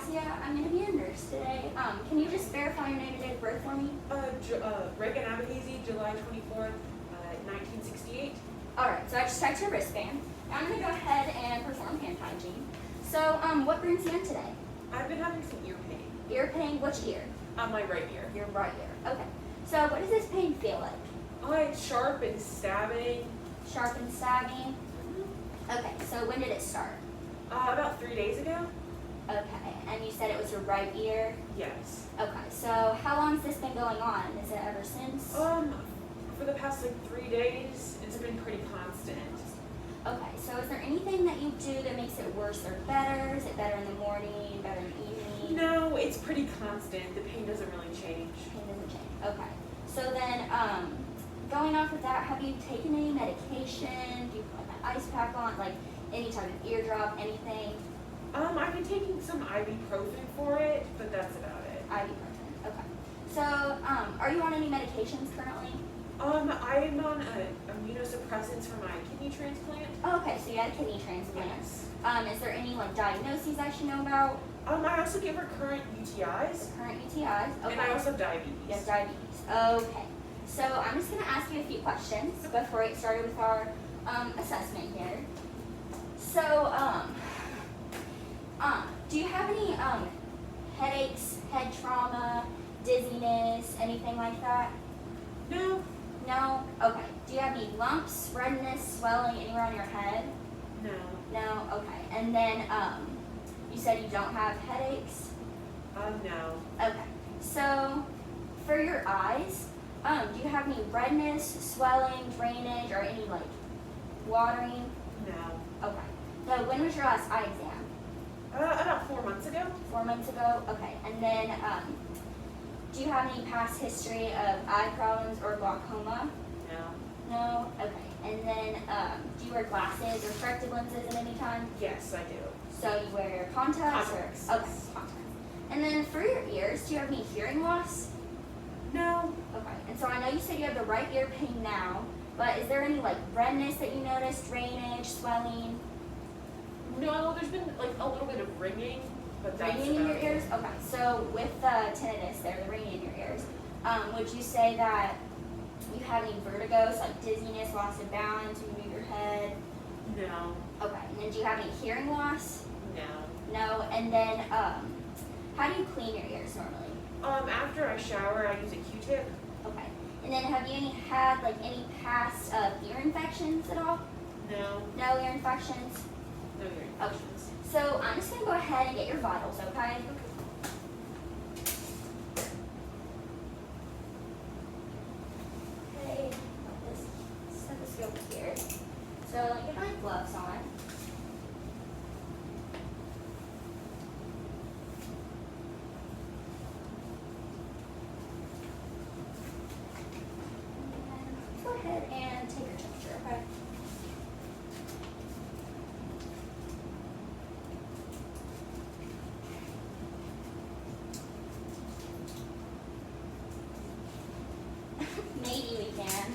Asia. I'm going to be a nurse today. Can you just verify your name and date of birth for me? Reagan Abahazy, July 24th, 1968. Alright, so I just checked your wristband. Now I'm going to go ahead and perform hand hygiene. So, what brings you in today? I've been having some ear pain. Ear pain, which ear? On my right ear. Your right ear. Okay. So, what does this pain feel like? Oh, it's sharp and stabbing. Sharp and stabbing? Okay, so when did it start? About 3 days ago. Okay, and you said it was your right ear? Yes. Okay, so how long has this been going on? Is it ever since? For the past 3 days, it's been pretty constant. Okay, so is there anything that you do that makes it worse or better? Is it better in the morning, better in the evening? No, it's pretty constant. The pain doesn't really change. Pain doesn't change. Okay. So then, going off of that, have you taken any medication? Do you put an ice pack on, like any type of eardrop, anything? I've been taking some ibuprofen for it, but that's about it. Ibuprofen. Okay. So, are you on any medications currently? I am on immunosuppressants for my kidney transplant. Oh, okay, so you had a kidney transplant. Yes. Is there any diagnoses I should know about? I also get recurrent UTIs. Current UTIs? Okay. And I also have diabetes. Yes, diabetes. Okay. So I'm just going to ask you a few questions before we get started with our assessment here. So, do you have any headaches, head trauma, dizziness, anything like that? No. No? Okay. Do you have any lumps, redness, swelling anywhere on your head? No. No? Okay. And then you said you don't have headaches? No. Okay. So for your eyes, do you have any redness, swelling, drainage, or any watering? No. Okay. So when was your last eye exam? About 4 months ago. 4 months ago? Okay. And then do you have any past history of eye problems or glaucoma? No. No? Okay. And then do you wear glasses or corrective lenses at any time? Yes, I do. So you wear contacts? Contacts. Okay, contacts. And then for your ears, do you have any hearing loss? No. Okay. And so I know you said you have the right ear pain now, but is there any redness that you noticed, drainage, swelling? No, there's been a little bit of ringing, but that's Ringing in your about ears? it. Okay. So with the tinnitus there, the ringing in your ears, would you say that you have any vertigos, like dizziness, loss of balance, you move your head? No. Okay. And then do you have any hearing loss? No. No. And then how do you clean your ears normally? After I shower, I use a Q-tip. Okay. And then have you had any past ear infections at all? No. No ear infections? No ear infections. So I'm just going to go ahead and get your vitals, okay? Okay, put this stethoscope here. So let me get my gloves on. And go ahead and take your temperature, okay? Maybe we can.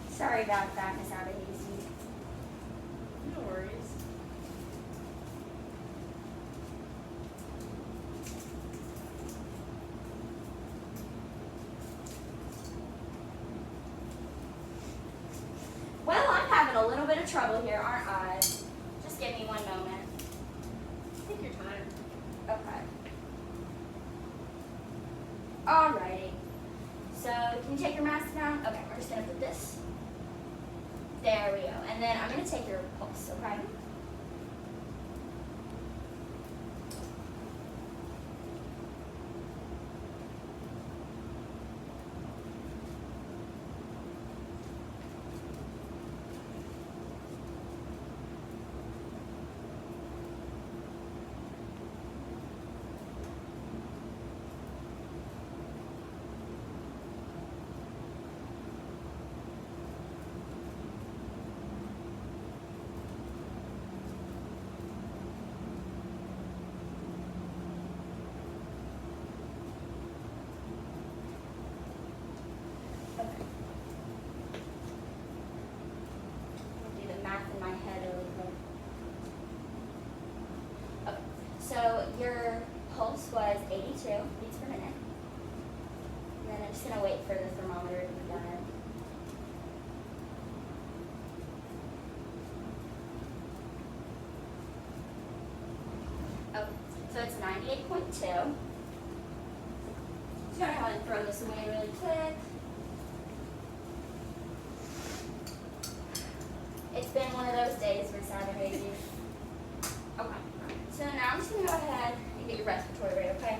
Sorry about that, Miss Abahazy. No worries. Well, I'm having a little bit of trouble here, aren't I? Just give me 1 moment. Take your time. Okay. Alrighty. So, can you take your mask down? Okay, we're just gonna put this. There we go. And then I'm gonna take your pulse, okay? So your pulse was 82 beats per minute. And then I'm just gonna wait for the thermometer to be done. Oh, so it's 98.2. Just gonna go ahead and throw this away really quick. It's been one of those days, Miss Adelaide. Okay. So now I'm just gonna go ahead and get your respiratory rate, okay?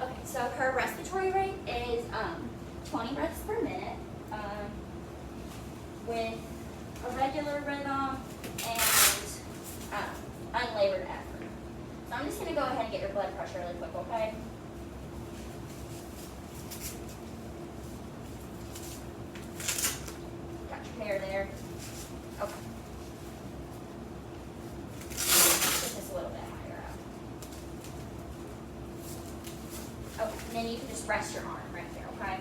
Okay, so her respiratory rate is 20 breaths per minute with a regular rhythm and unlabored effort. So I'm just going to go ahead and get your blood pressure really quick, okay? Got your hair there. Okay. Push this a little bit higher up. Okay, and then you can just rest your arm right there, okay? Okay.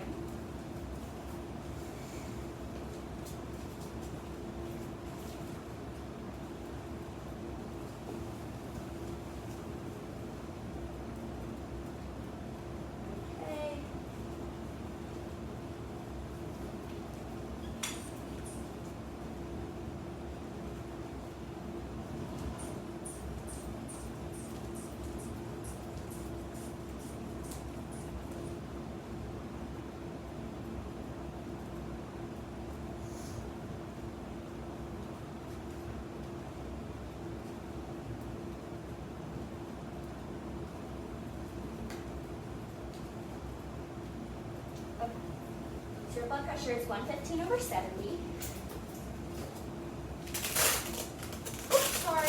Okay. So your blood pressure is 115/70. Oops, sorry.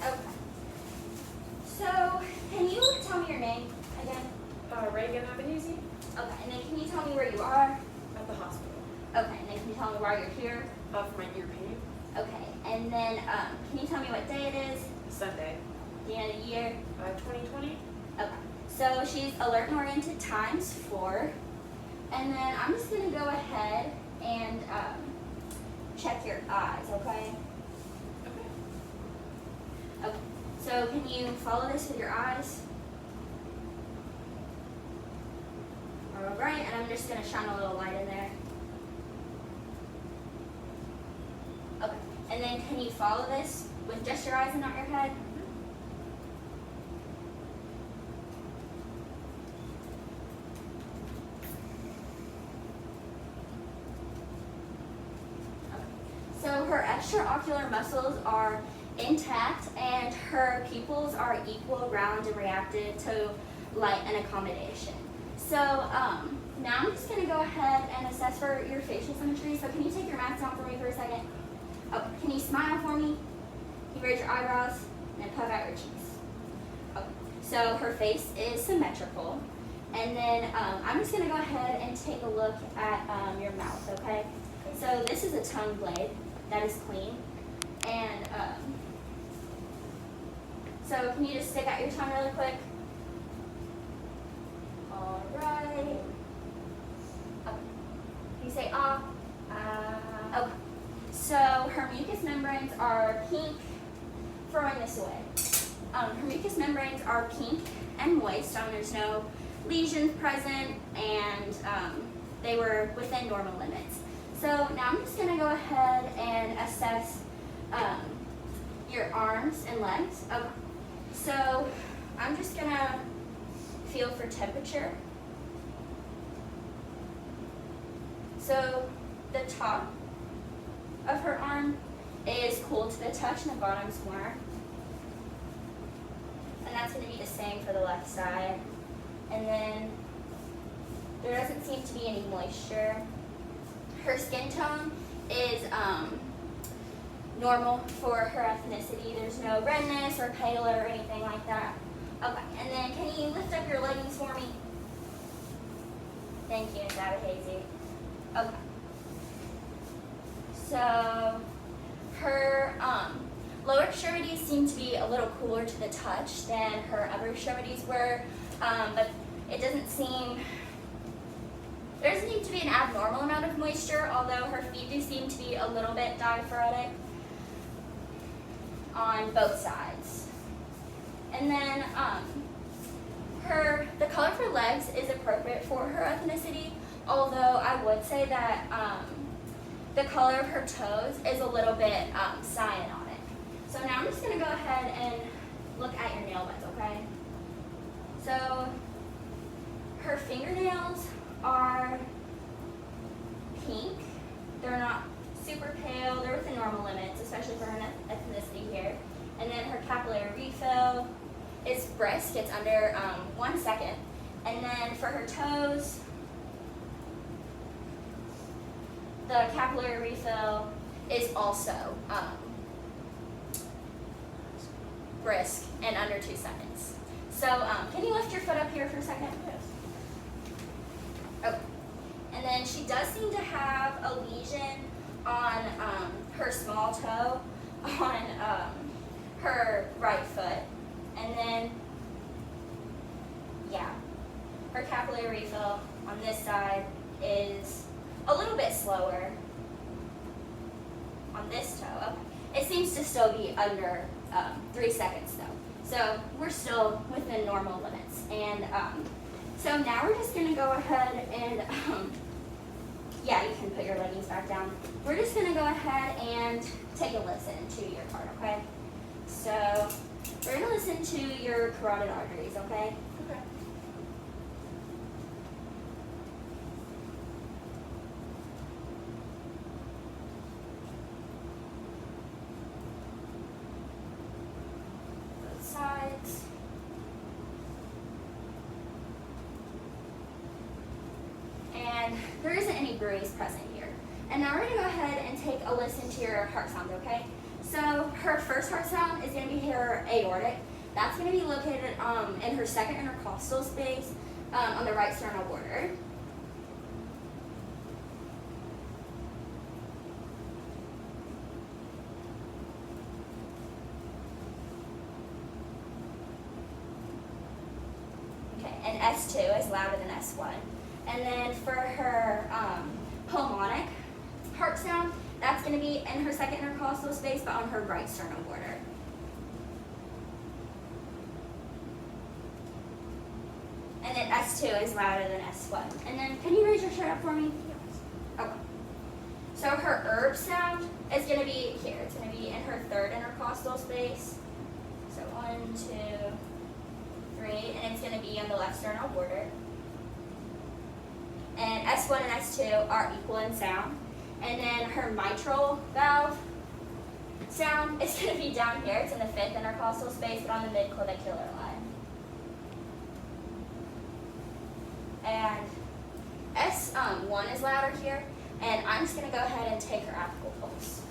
Okay. So, can you tell me your name again? Reagan Abenuzzi Okay, and then can you tell me where you are? at the hospital. Okay, and then can you tell me why you're here? For my ear pain. Okay, and then can you tell me what day it is? Sunday. The end of the year? 2020. Okay, so she's alert and oriented times 4. And then I'm just going to go ahead and check your eyes, okay? Okay. Okay, so can you follow this with your eyes? Alright, and I'm just going to shine a little light in there. Okay, and then can you follow this with just your eyes and not your head? So her extraocular muscles are intact and her pupils are equal, round, and reactive to light and accommodation. So now I'm just going to go ahead and assess for your facial symmetry. So can you take your mask down for me for a second? Oh, can you smile for me? Can you raise your eyebrows and then puff out your cheeks? Okay. So her face is symmetrical. And then I'm just going to go ahead and take a look at your mouth, okay? So this is a tongue blade that is clean. And so can you just stick out your tongue really quick? All right. Okay. Can you say ah? Okay. So her mucous membranes are pink. Throwing this away. Her mucous membranes are pink and moist. There's no lesions present, and they were within normal limits. So now I'm just going to go ahead and assess your arms and legs. Okay. So I'm just going to feel for temperature. So the top of her arm is cool to the touch and the bottom's warm. And that's going to be the same for the left side. And then there doesn't seem to be any moisture. Her skin tone is normal for her ethnicity. There's no redness or paler or anything like that. Okay, and then can you lift up your leggings for me? Thank you, Ms. Abahazy. Okay. So her lower extremities seem to be a little cooler to the touch than her upper extremities were, but it doesn't seem, there doesn't seem to be an abnormal amount of moisture, although her feet do seem to be a little bit diaphoretic on both sides. And then the color of her legs is appropriate for her ethnicity, although I would say that the color of her toes is a little bit cyan on it. So now I'm just going to go ahead and look at your nail beds, okay? So her fingernails are pink. They're not super pale. They're within normal limits, especially for her ethnicity here. And then her capillary refill is brisk. It's under 1 second. And then for her toes, the capillary refill is also brisk and under 2 seconds. So can you lift your foot up here for a second? Yes. Okay. And then she does seem to have a lesion on her small toe on her right foot. And then, yeah, her capillary refill on this side is a little bit slower on this toe. Okay. It seems to still be under 3 seconds though. So we're still within normal limits. And so now we're just gonna go ahead and, yeah, you can put your leggings back down. We're just gonna go ahead and take a listen to your heart, okay? So we're gonna listen to your carotid arteries, okay? Okay. Both sides. And there isn't any bruise present here. And now we're gonna go ahead and take a listen to your heart sounds, okay? So her first heart sound is gonna be her aortic. That's gonna be located in her second intercostal space on the right sternal border. Okay, and S2 is louder than S1. And then for her pulmonic heart sound, that's going to be in her second intercostal space, but on her right sternal border. And then S2 is louder than S1. And then, can you raise your shirt up for me? Yes. Okay. So her herb sound is going to be here. It's going to be in her third intercostal space. So 1, 2, 3, and it's going to be on the left sternal border. And S1 and S2 are equal in sound. And then her mitral valve sound is going to be down here. It's in the fifth intercostal space, but on the mid-clavicular line. And S1 is louder here. And I'm just going to go ahead and take her apical pulse.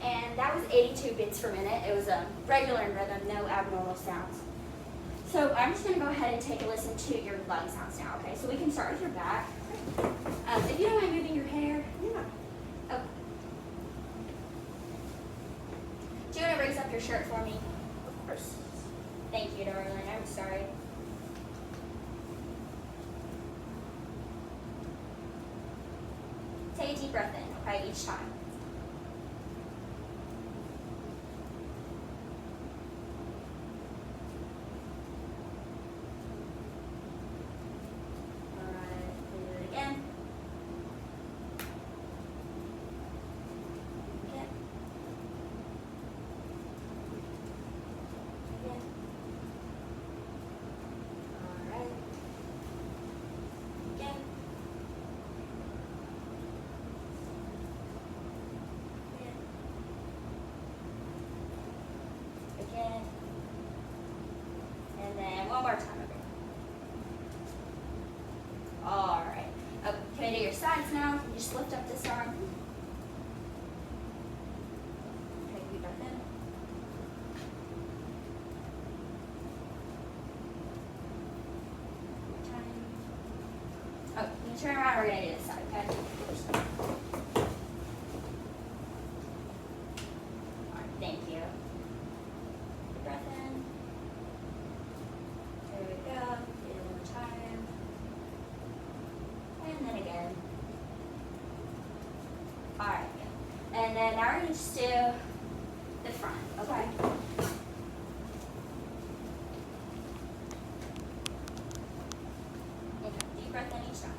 And that was 82 beats per minute. It was regular in rhythm, no abnormal sounds. So I'm just going to go ahead and take a listen to your lung sounds now, okay? So we can start with your back. If you don't mind moving your hair. Yeah. Okay. Do you want to raise up your shirt for me? Of course. Thank you, darling. I'm sorry. Take a deep breath in, okay, each time. just lift up this arm. Take a deep breath in. Oh, you turn around, we're gonna do this side, okay? Alright, thank you. Deep breath in. There we go. Do it one more time. And then again. Alright, good. And then now we're gonna just do the front, okay? Okay, deep breath in each time.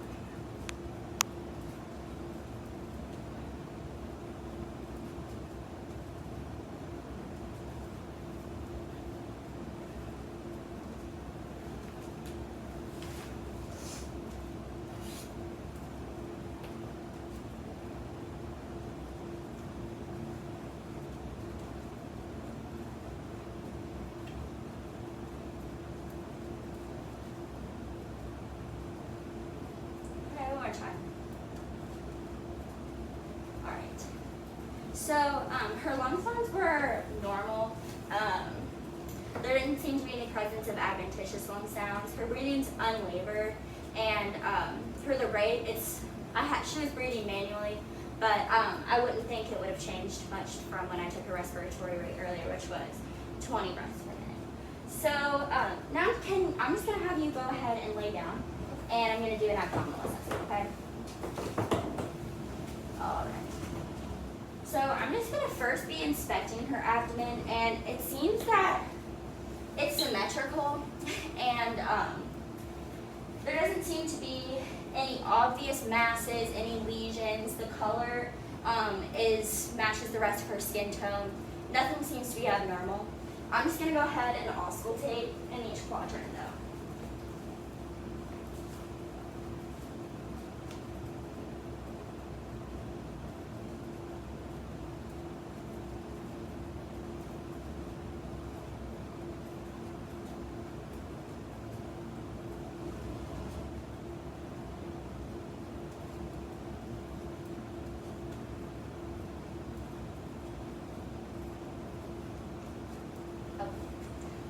Okay, one more time. Alright. So, her lung sounds were normal. There didn't seem to be any presence of adventitious lung sounds. Her breathing's unlabored, and for the rate, she was breathing manually, but I wouldn't think it would have changed much from when I took her respiratory rate earlier, which was 20 breaths per minute. So now I'm just gonna have you go ahead and lay down, and I'm gonna do an abdominal assessment, okay? All right. So I'm just gonna first be inspecting her abdomen, and it seems that it's symmetrical, and there doesn't seem to be any obvious masses, any lesions. The color matches the rest of her skin tone. Nothing seems to be abnormal. I'm just gonna go ahead and auscultate in each quadrant though.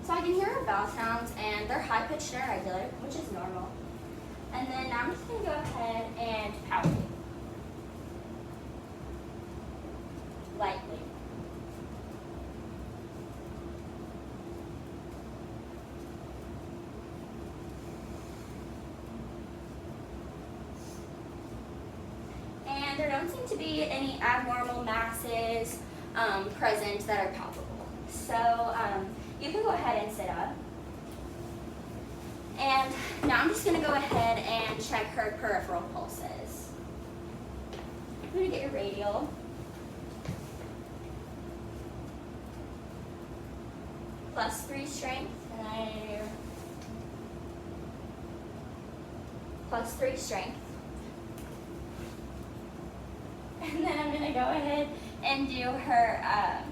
So I can hear her vowel sounds, and they're high-pitched and irregular, which is normal. And then I'm just going to go ahead and palpate. Lightly. And there don't seem to be any abnormal masses present that are palpable. So you can go ahead and sit up. And now I'm just going to go ahead and check her peripheral pulses. I'm going to get your radial. +3 strength, and then +3 strength. And then I'm going to go ahead and do her,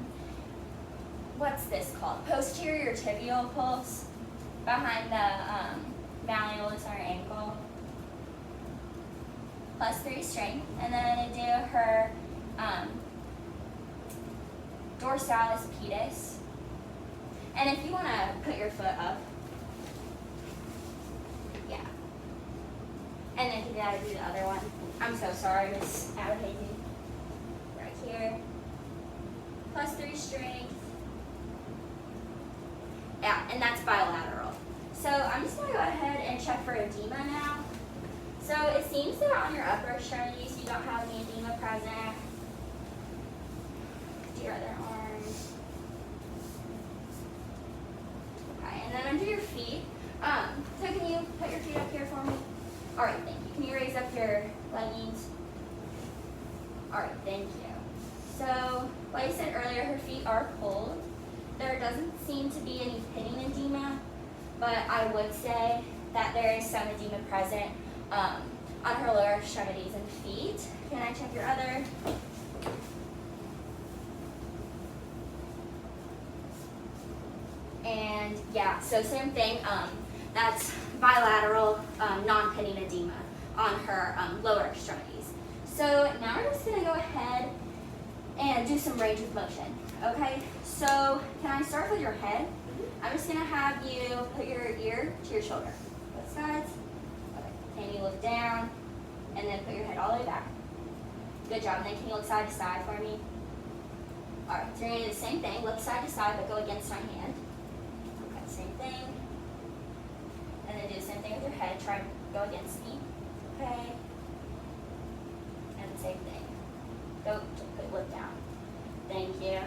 what's this called? Posterior tibial pulse behind the malleolus on her ankle. +3 strength. And then I'm going to do her dorsalis pedis. And if you want to put your foot up, yeah. And then you gotta do the other one. I'm so sorry, Miss Abahezi. Right here. +3 strength. Yeah, and that's bilateral. So I'm just gonna go ahead and check for edema now. So it seems that on your upper extremities you don't have any edema present. Do your other arm. Okay, and then under your feet. So can you put your feet up here for me? All right, thank you. Can you raise up your leggings? All right, thank you. So, like I said earlier, her feet are cold. There doesn't seem to be any pitting edema, but I would say that there is some edema present on her lower extremities and feet. Can I check your other? And yeah, so same thing. That's bilateral non-pitting edema on her lower extremities. So now we're just gonna go ahead and do some range of motion. Okay, so can I start with your head? I'm just gonna have you put your ear to your shoulder. Both sides. Okay. Can you look down and then put your head all the way back? Good job. And then can you look side to side for me? Alright, so you're gonna do the same thing. Look side to side but go against my hand. Okay, same thing. And then do the same thing with your head. Try to go against me. Okay. And the same thing. Go look down. Thank you.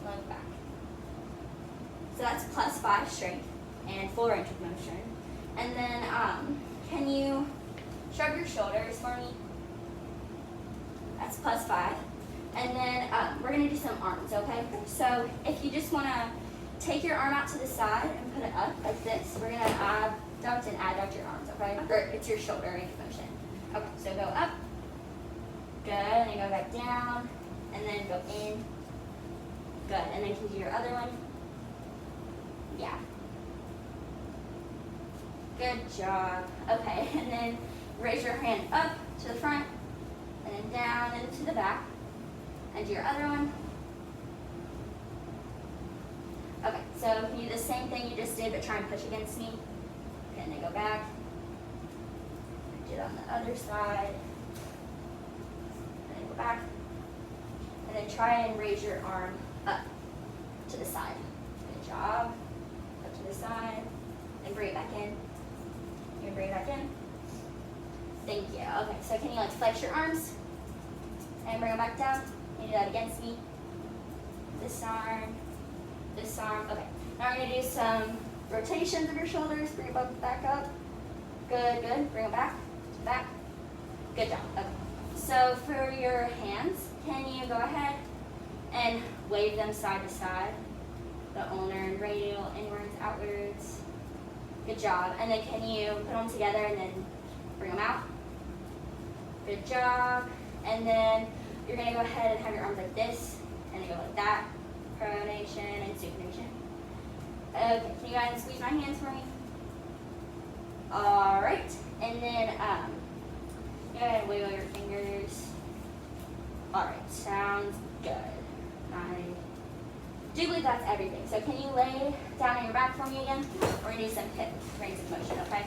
Look back. So that's +5 strength and 4 range of motion. And then can you shrug your shoulders for me? That's +5. And then we're gonna do some arms, okay? So if you just wanna take your arm out to the side and put it up like this, we're gonna abduct and adduct your arms, okay? Or it's your shoulder range of motion. Okay, so go up, good, and then go back down, and then go in, good. And then can you do your other one? Yeah. Good job. Okay, and then raise your hand up to the front, and then down and to the back. And do your other one. Okay, so can you do the same thing you just did, but try and push against me. Okay, and then go back. Do it on the other side. And then go back. And then try and raise your arm up to the side. Good job. Up to the side. And bring it back in. You can bring it back in. Thank you. Okay, so can you like flex your arms? And bring them back down. Can you do that against me? This arm. This arm. Okay. Now we're going to do some rotations of your shoulders. Bring it back up. Good, good. Bring it back. Back. Good job. Okay. So for your hands, can you go ahead and wave them side to side? The ulnar, radial, inwards, outwards. Good job. And then can you put them together and then bring them out? Good job. And then you're going to go ahead and have your arms like this, and then go like that. Pronation and supination. Okay, can you guys squeeze my hands for me? Alright, and then go ahead and wiggle your fingers. Alright, sounds good. I do believe that's everything. So can you lay down on your back for me again? We're going to do some hip range of motion, okay?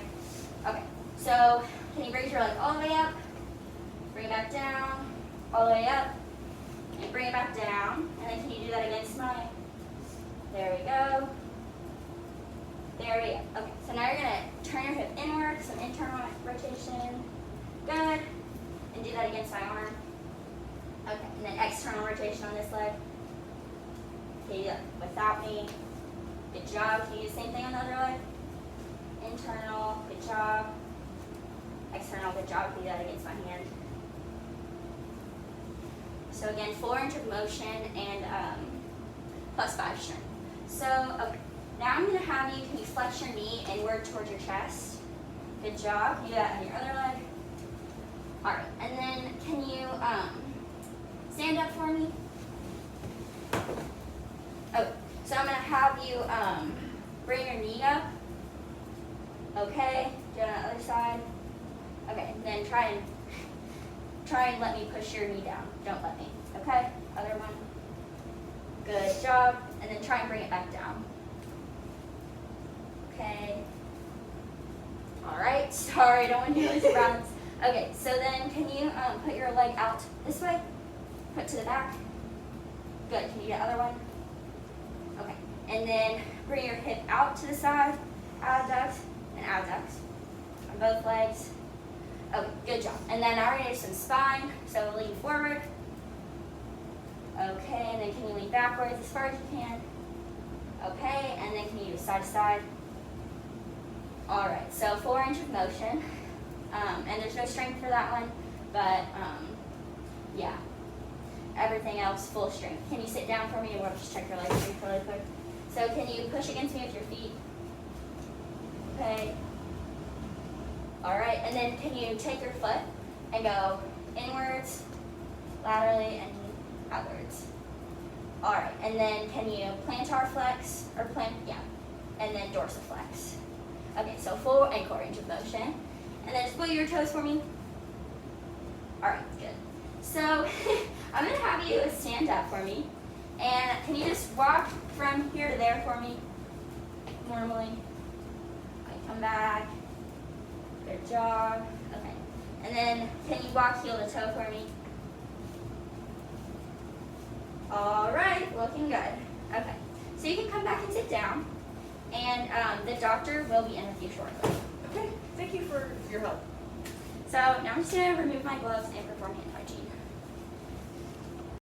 Okay, so can you raise your leg all the way up? Bring it back down, all the way up, and bring it back down. And then can you do that against my, there we go. There we go. Okay, so now you're gonna turn your hip inward, some internal rotation. Good. And do that against my arm. Okay, and then external rotation on this leg. Okay, do that without me. Good job. Can you do the same thing on the other leg? Internal, good job. External, good job. Can you do that against my hand? So again, 4 range of motion and +5 strength. So okay, now I'm going to have you, can you flex your knee inward towards your chest? Good job. You do that on your other leg. All right, and then can you stand up for me? Oh, so I'm going to have you bring your knee up. Okay, do it on the other side. Okay, then try and let me push your knee down. Don't let me. Okay? Other one. Good job. And then try and bring it back down. Okay. Alright. Sorry, don't want to do this rounds. Okay, so then can you put your leg out this way? Put to the back. Good. Can you do the other one? Okay. And then bring your hip out to the side. Adduct and adduct on both legs. Okay, good job. And then now we're going to do some spine. So lean forward. Okay, and then can you lean backwards as far as you can? Okay, and then can you do side to side? All right, so 4 range of motion. And there's no strength for that one, but yeah. Everything else, full strength. Can you sit down for me? I want to just check your leg strength really quick. So can you push against me with your feet? Okay. All right, and then can you take your foot and go inwards, laterally, and outwards? All right, and then can you plantar flex, or and then dorsiflex. Okay, so full ankle range of motion. And then just wiggle your toes for me. Alright, good. So I'm gonna have you stand up for me. And can you just walk from here to there for me? Normally. Okay, come back. Good job. Okay. And then can you walk heel to toe for me? Alright, looking good. Okay. So you can come back and sit down. And the doctor will be in with you shortly. Okay, thank you for your help. So now I'm just gonna remove my gloves and perform hand hygiene.